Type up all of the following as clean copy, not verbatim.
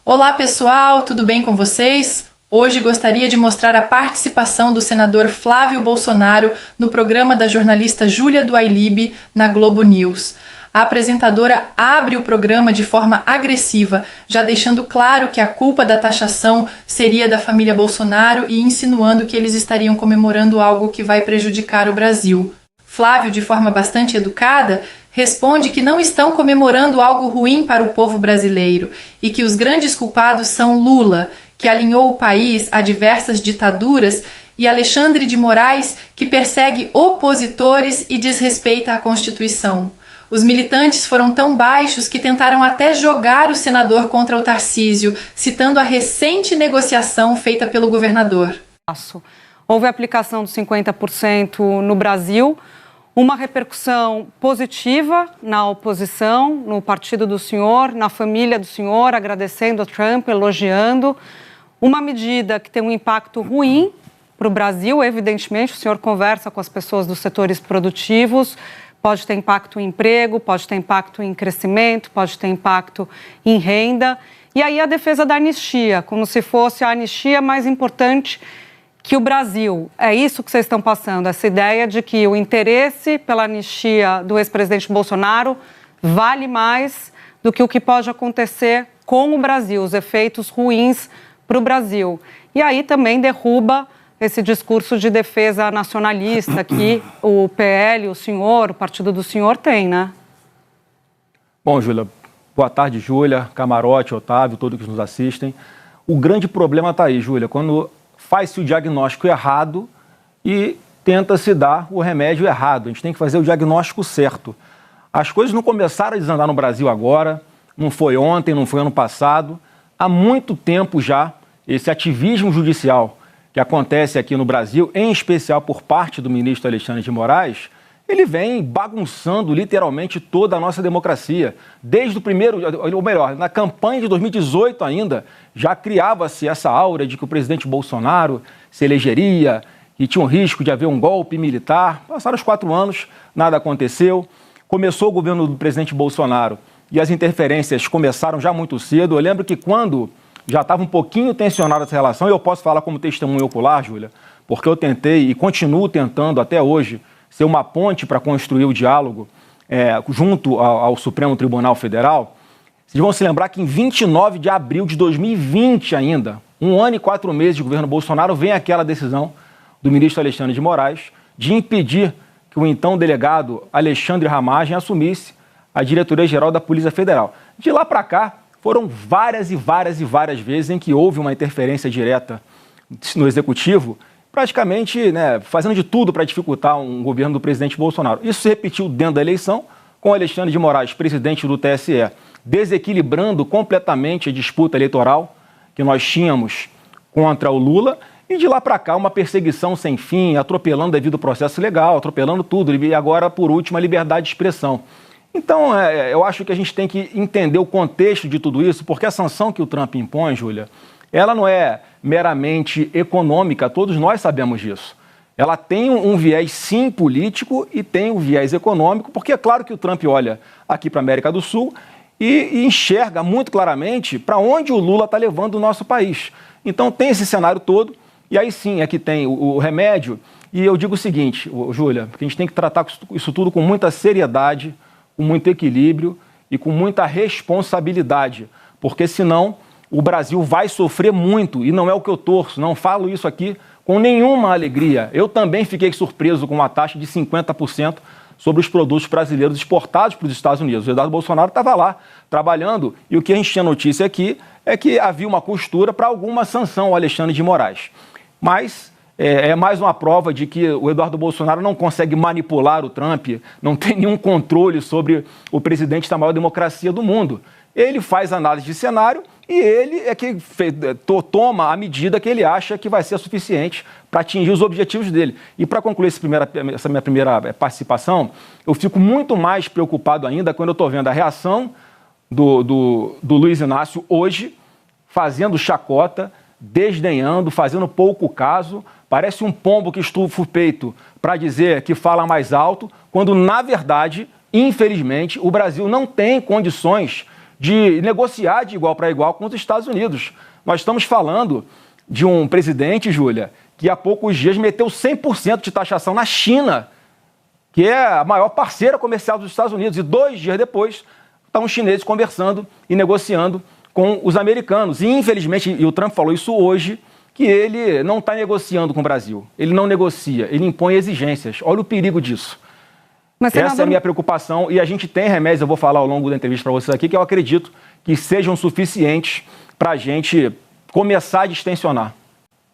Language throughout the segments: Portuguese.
Olá pessoal, tudo bem com vocês? Hoje gostaria de mostrar a participação do senador Flávio Bolsonaro no programa da jornalista Júlia do Ailib na Globo News. A apresentadora abre o programa de forma agressiva, já deixando claro que a culpa da taxação seria da família Bolsonaro e insinuando que eles estariam comemorando algo que vai prejudicar o Brasil. Flávio, de forma bastante educada, responde que não estão comemorando algo ruim para o povo brasileiro e que os grandes culpados são Lula, que alinhou o país a diversas ditaduras, e Alexandre de Moraes, que persegue opositores e desrespeita a Constituição. Os militantes foram tão baixos que tentaram até jogar o senador contra o Tarcísio, citando a recente negociação feita pelo governador. Houve a aplicação dos 50% no Brasil, uma repercussão positiva na oposição, no partido do senhor, na família do senhor, agradecendo a Trump, elogiando. Uma medida que tem um impacto ruim para o Brasil, evidentemente. O senhor conversa com as pessoas dos setores produtivos, pode ter impacto em emprego, pode ter impacto em crescimento, pode ter impacto em renda. E aí a defesa da anistia, como se fosse a anistia mais importante que o Brasil. É isso que vocês estão passando, essa ideia de que o interesse pela anistia do ex-presidente Bolsonaro vale mais do que o que pode acontecer com o Brasil, os efeitos ruins para o Brasil. E aí também derruba esse discurso de defesa nacionalista que o PL, o senhor, o partido do senhor tem, né? Bom, Júlia, boa tarde, Júlia, Camarote, Otávio, todos que nos assistem. O grande problema está aí, Júlia, quando faz-se o diagnóstico errado e tenta-se dar o remédio errado. A gente tem que fazer o diagnóstico certo. As coisas não começaram a desandar no Brasil agora, não foi ontem, não foi ano passado. Há muito tempo já, esse ativismo judicial que acontece aqui no Brasil, em especial por parte do ministro Alexandre de Moraes, ele vem bagunçando literalmente toda a nossa democracia. Desde o primeiro, ou melhor, na campanha de 2018 ainda, já criava-se essa aura de que o presidente Bolsonaro se elegeria, que tinha um risco de haver um golpe militar. Passaram os 4 anos, nada aconteceu. Começou o governo do presidente Bolsonaro e as interferências começaram já muito cedo. Eu lembro que quando já estava um pouquinho tensionada essa relação, e eu posso falar como testemunho ocular, Júlia, porque eu tentei e continuo tentando até hoje ser uma ponte para construir o diálogo junto ao Supremo Tribunal Federal. Vocês vão se lembrar que em 29 de abril de 2020 ainda, 1 ano e 4 meses de governo Bolsonaro, vem aquela decisão do ministro Alexandre de Moraes de impedir que o então delegado Alexandre Ramagem assumisse a diretoria-geral da Polícia Federal. De lá para cá, foram várias vezes em que houve uma interferência direta no Executivo, praticamente fazendo de tudo para dificultar um governo do presidente Bolsonaro. Isso se repetiu dentro da eleição, com Alexandre de Moraes, presidente do TSE, desequilibrando completamente a disputa eleitoral que nós tínhamos contra o Lula, e de lá para cá uma perseguição sem fim, atropelando devido ao processo legal, atropelando tudo, e agora, por último, a liberdade de expressão. Então, eu acho que a gente tem que entender o contexto de tudo isso, porque a sanção que o Trump impõe, Júlia, ela não é meramente econômica, todos nós sabemos disso. Ela tem um viés, sim, político e tem um viés econômico, porque é claro que o Trump olha aqui para a América do Sul e enxerga muito claramente para onde o Lula está levando o nosso país. Então tem esse cenário todo, e aí sim é que tem o remédio. E eu digo o seguinte, Júlia, que a gente tem que tratar isso tudo com muita seriedade, com muito equilíbrio e com muita responsabilidade, porque senão o Brasil vai sofrer muito, e não é o que eu torço, não falo isso aqui com nenhuma alegria. Eu também fiquei surpreso com uma taxa de 50% sobre os produtos brasileiros exportados para os Estados Unidos. O Eduardo Bolsonaro estava lá trabalhando, e o que a gente tinha notícia aqui é que havia uma costura para alguma sanção ao Alexandre de Moraes. Mas é mais uma prova de que o Eduardo Bolsonaro não consegue manipular o Trump, não tem nenhum controle sobre o presidente da maior democracia do mundo. Ele faz análise de cenário e ele é que toma a medida que ele acha que vai ser suficiente para atingir os objetivos dele. E para concluir essa minha primeira participação, eu fico muito mais preocupado ainda quando eu estou vendo a reação do Luiz Inácio hoje, fazendo chacota, desdenhando, fazendo pouco caso. Parece um pombo que estufa o peito para dizer que fala mais alto, quando, na verdade, infelizmente, o Brasil não tem condições de negociar de igual para igual com os Estados Unidos. Nós estamos falando de um presidente, Júlia, que há poucos dias meteu 100% de taxação na China, que é a maior parceira comercial dos Estados Unidos, e 2 dias depois estão os chineses conversando e negociando com os americanos. E, infelizmente, e o Trump falou isso hoje, que ele não está negociando com o Brasil. Ele não negocia, ele impõe exigências. Olha o perigo disso. Mas, senador... Essa é a minha preocupação, e a gente tem remédios, eu vou falar ao longo da entrevista para vocês aqui, que eu acredito que sejam suficientes para a gente começar a distensionar.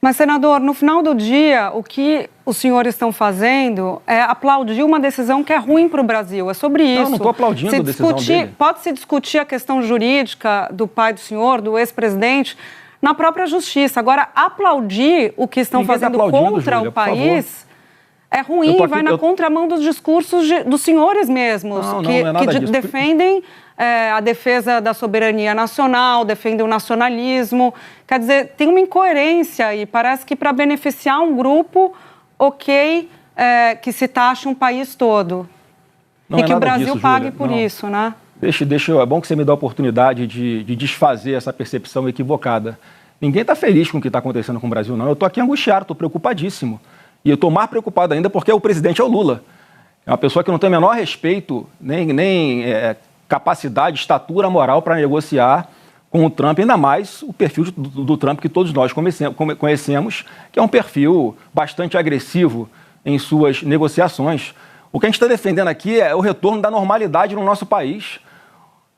Mas, senador, no final do dia, o que os senhores estão fazendo é aplaudir uma decisão que é ruim para o Brasil. É sobre isso. Não estou aplaudindo a decisão dele. Pode-se discutir a questão jurídica do pai do senhor, do ex-presidente, na própria justiça. Agora, aplaudir o que estão fazendo contra Júlia, o país é ruim, vai na contramão dos discursos dos senhores mesmos, que defendem a defesa da soberania nacional, defendem o nacionalismo. Quer dizer, tem uma incoerência e parece que para beneficiar um grupo, que se taxe um país todo. E que o Brasil pague por isso, né? É bom que você me dá a oportunidade de desfazer essa percepção equivocada. Ninguém está feliz com o que está acontecendo com o Brasil, não. Eu estou aqui angustiado, estou preocupadíssimo. E eu estou mais preocupado ainda porque o presidente é o Lula. É uma pessoa que não tem o menor respeito, nem capacidade, estatura moral para negociar com o Trump, ainda mais o perfil do Trump que todos nós conhecemos, que é um perfil bastante agressivo em suas negociações. O que a gente está defendendo aqui é o retorno da normalidade no nosso país,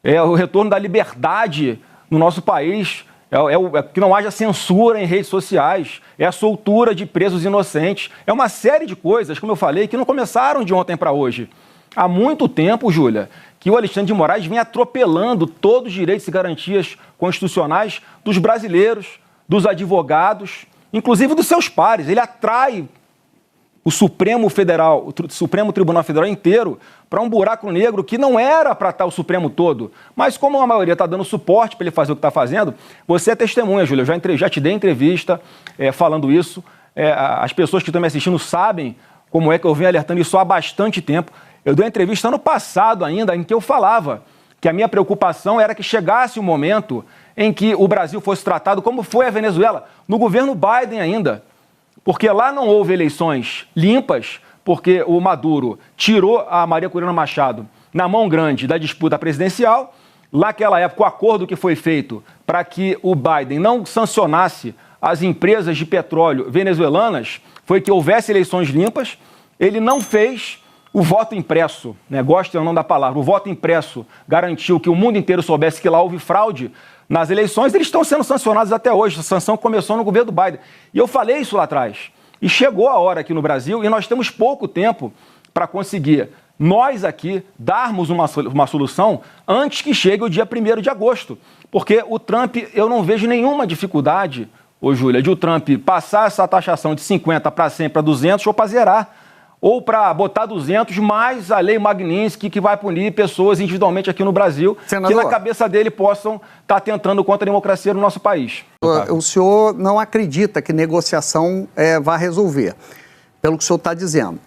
é o retorno da liberdade no nosso país, que não haja censura em redes sociais, é a soltura de presos inocentes. É uma série de coisas, como eu falei, que não começaram de ontem para hoje. Há muito tempo, Júlia, que o Alexandre de Moraes vem atropelando todos os direitos e garantias constitucionais dos brasileiros, dos advogados, inclusive dos seus pares. Ele atrai o Supremo Tribunal Federal inteiro para um buraco negro que não era para estar o Supremo todo. Mas como a maioria está dando suporte para ele fazer o que está fazendo, você é testemunha, Júlia. Eu já te dei entrevista falando isso. As pessoas que estão me assistindo sabem como é que eu venho alertando isso há bastante tempo. Eu dei uma entrevista ano passado ainda, em que eu falava que a minha preocupação era que chegasse um momento em que o Brasil fosse tratado como foi a Venezuela, no governo Biden ainda. Porque lá não houve eleições limpas, porque o Maduro tirou a Maria Corina Machado na mão grande da disputa presidencial. Lá naquela época, o acordo que foi feito para que o Biden não sancionasse as empresas de petróleo venezuelanas foi que houvesse eleições limpas. Ele não fez o voto impresso, goste ou não da palavra, o voto impresso garantiu que o mundo inteiro soubesse que lá houve fraude nas eleições. Eles estão sendo sancionados até hoje. A sanção começou no governo do Biden. E eu falei isso lá atrás. E chegou a hora aqui no Brasil, e nós temos pouco tempo para conseguir, nós aqui, darmos uma solução antes que chegue o dia 1º de agosto. Porque o Trump, eu não vejo nenhuma dificuldade, Júlia, de o Trump passar essa taxação de 50 para 100 para 200 ou para zerar. Ou para botar 200 mais a lei Magnitsky, que vai punir pessoas individualmente aqui no Brasil, senador, que na cabeça dele possam estar tentando contra a democracia no nosso país. O senhor não acredita que negociação vai resolver, pelo que o senhor está dizendo.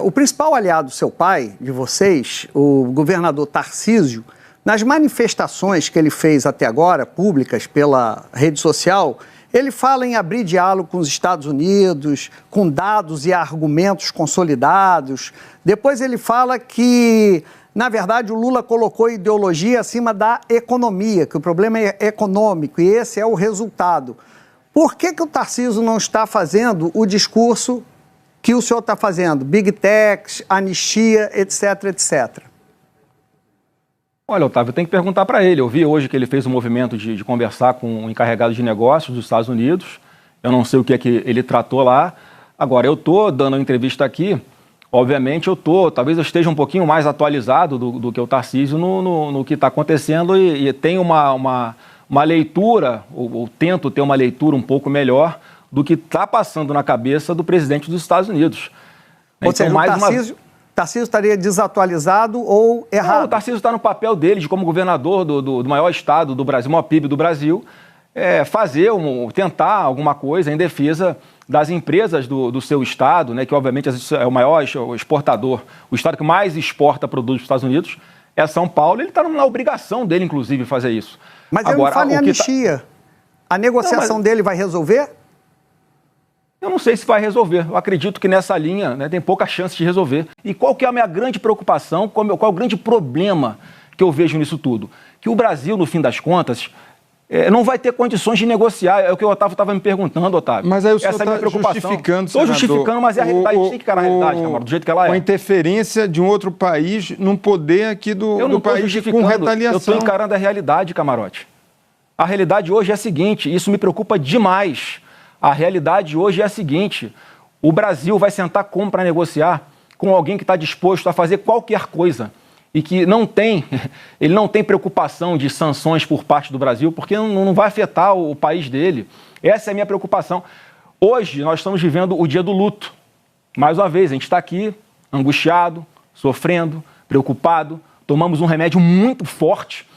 O principal aliado do seu pai, de vocês, o governador Tarcísio, nas manifestações que ele fez até agora, públicas pela rede social, ele fala em abrir diálogo com os Estados Unidos, com dados e argumentos consolidados. Depois ele fala que, na verdade, o Lula colocou a ideologia acima da economia, que o problema é econômico e esse é o resultado. Por que o Tarcísio não está fazendo o discurso que o senhor está fazendo? Big Techs, anistia, etc, etc. Olha, Otávio, tem que perguntar para ele. Eu vi hoje que ele fez um movimento de conversar com o encarregado de negócios dos Estados Unidos. Eu não sei o que é que ele tratou lá. Agora, eu estou dando uma entrevista aqui. Obviamente, talvez eu esteja um pouquinho mais atualizado do que o Tarcísio no que está acontecendo e tenho uma leitura, ou tento ter uma leitura um pouco melhor do que está passando na cabeça do presidente dos Estados Unidos. Ou seja, Tarcísio estaria desatualizado ou errado? Não, o Tarcísio está no papel dele de como governador do maior estado do Brasil, maior PIB do Brasil, tentar alguma coisa em defesa das empresas do seu estado, que obviamente é o maior exportador, o estado que mais exporta produtos para os Estados Unidos é São Paulo, ele está na obrigação dele, inclusive, fazer isso. Mas ele não fala em anistia. A negociação dele vai resolver? Eu não sei se vai resolver. Eu acredito que nessa linha, né, tem pouca chance de resolver. E qual que é a minha grande preocupação, qual é o grande problema que eu vejo nisso tudo? Que o Brasil, no fim das contas, não vai ter condições de negociar. É o que o Otávio estava me perguntando, Otávio. Mas aí o senhor está justificando, Estou justificando, mas é a realidade. A gente tem que encarar a realidade, Camargo, do jeito que ela é. A interferência de um outro país num poder aqui do país com retaliação. Eu estou encarando a realidade, Camarote. A realidade hoje é a seguinte, isso me preocupa demais. A realidade hoje é a seguinte, o Brasil vai sentar como para negociar com alguém que está disposto a fazer qualquer coisa e que ele não tem preocupação de sanções por parte do Brasil, porque não vai afetar o país dele. Essa é a minha preocupação. Hoje nós estamos vivendo o dia do luto. Mais uma vez, a gente está aqui angustiado, sofrendo, preocupado, tomamos um remédio muito forte,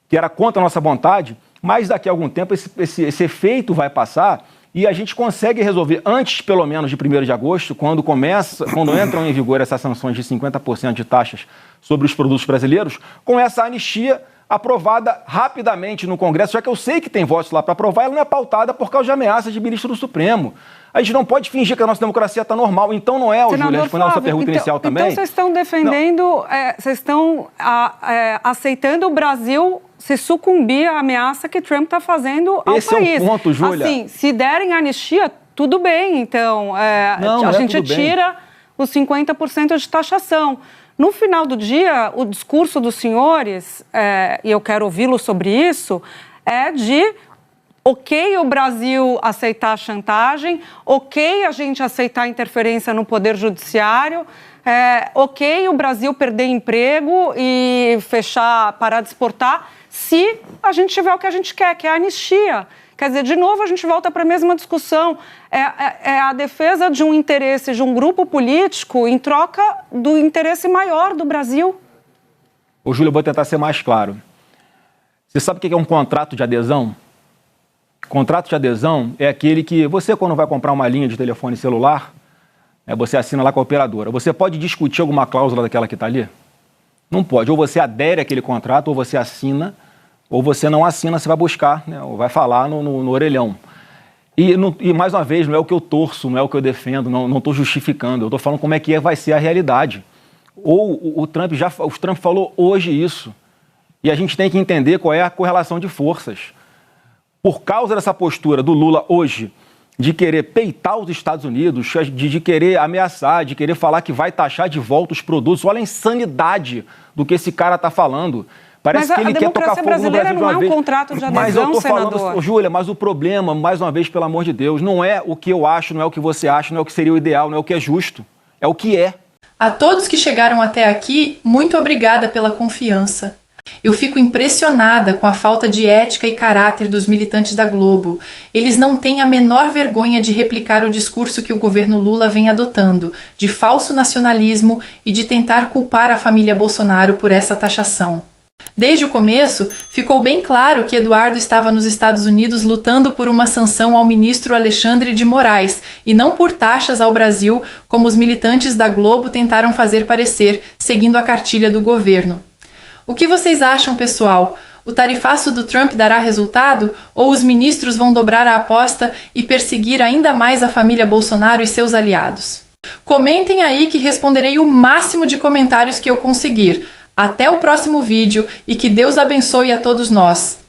que era contra a nossa vontade, mas daqui a algum tempo esse efeito vai passar e a gente consegue resolver antes, pelo menos, de 1º de agosto, quando entram em vigor essas sanções de 50% de taxas sobre os produtos brasileiros, com essa anistia aprovada rapidamente no Congresso, já que eu sei que tem votos lá para aprovar, ela não é pautada por causa de ameaças de ministro do Supremo. A gente não pode fingir que a nossa democracia está normal. Então não é, Júlia, respondendo a sua pergunta inicial também. Então vocês estão defendendo, vocês estão aceitando o Brasil se sucumbir à ameaça que Trump está fazendo ao país. Esse é o ponto, Júlia. Assim, se derem anistia, tudo bem. Então, a gente tira os 50% de taxação. No final do dia, o discurso dos senhores, e eu quero ouvi-lo sobre isso, é de ok o Brasil aceitar a chantagem, ok a gente aceitar a interferência no Poder Judiciário, ok o Brasil perder emprego e parar de exportar, se a gente tiver o que a gente quer, que é a anistia. Quer dizer, de novo, a gente volta para a mesma discussão. É a defesa de um interesse de um grupo político em troca do interesse maior do Brasil. Ô, Júlia, eu vou tentar ser mais claro. Você sabe o que é um contrato de adesão? Contrato de adesão é aquele que você, quando vai comprar uma linha de telefone celular, você assina lá com a operadora. Você pode discutir alguma cláusula daquela que está ali? Não pode. Ou você adere àquele contrato, ou você assina, ou você não assina, você vai buscar, né, ou vai falar no orelhão. E, mais uma vez, não é o que eu torço, não é o que eu defendo, não estou justificando, eu estou falando como é que vai ser a realidade. Ou o Trump falou hoje isso, e a gente tem que entender qual é a correlação de forças. Por causa dessa postura do Lula hoje, de querer peitar os Estados Unidos, de querer ameaçar, de querer falar que vai taxar de volta os produtos, olha a insanidade do que esse cara está falando. Parece que ele quer tocar fogo no Brasil de uma vez. Mas a democracia brasileira não é um contrato de adesão, mas eu tô senador. Falando, Júlia, mas o problema, mais uma vez, pelo amor de Deus, não é o que eu acho, não é o que você acha, não é o que seria o ideal, não é o que é justo. É o que é. A todos que chegaram até aqui, muito obrigada pela confiança. Eu fico impressionada com a falta de ética e caráter dos militantes da Globo. Eles não têm a menor vergonha de replicar o discurso que o governo Lula vem adotando, de falso nacionalismo e de tentar culpar a família Bolsonaro por essa taxação. Desde o começo, ficou bem claro que Eduardo estava nos Estados Unidos lutando por uma sanção ao ministro Alexandre de Moraes e não por taxas ao Brasil, como os militantes da Globo tentaram fazer parecer, seguindo a cartilha do governo. O que vocês acham, pessoal? O tarifaço do Trump dará resultado? Ou os ministros vão dobrar a aposta e perseguir ainda mais a família Bolsonaro e seus aliados? Comentem aí que responderei o máximo de comentários que eu conseguir. Até o próximo vídeo e que Deus abençoe a todos nós.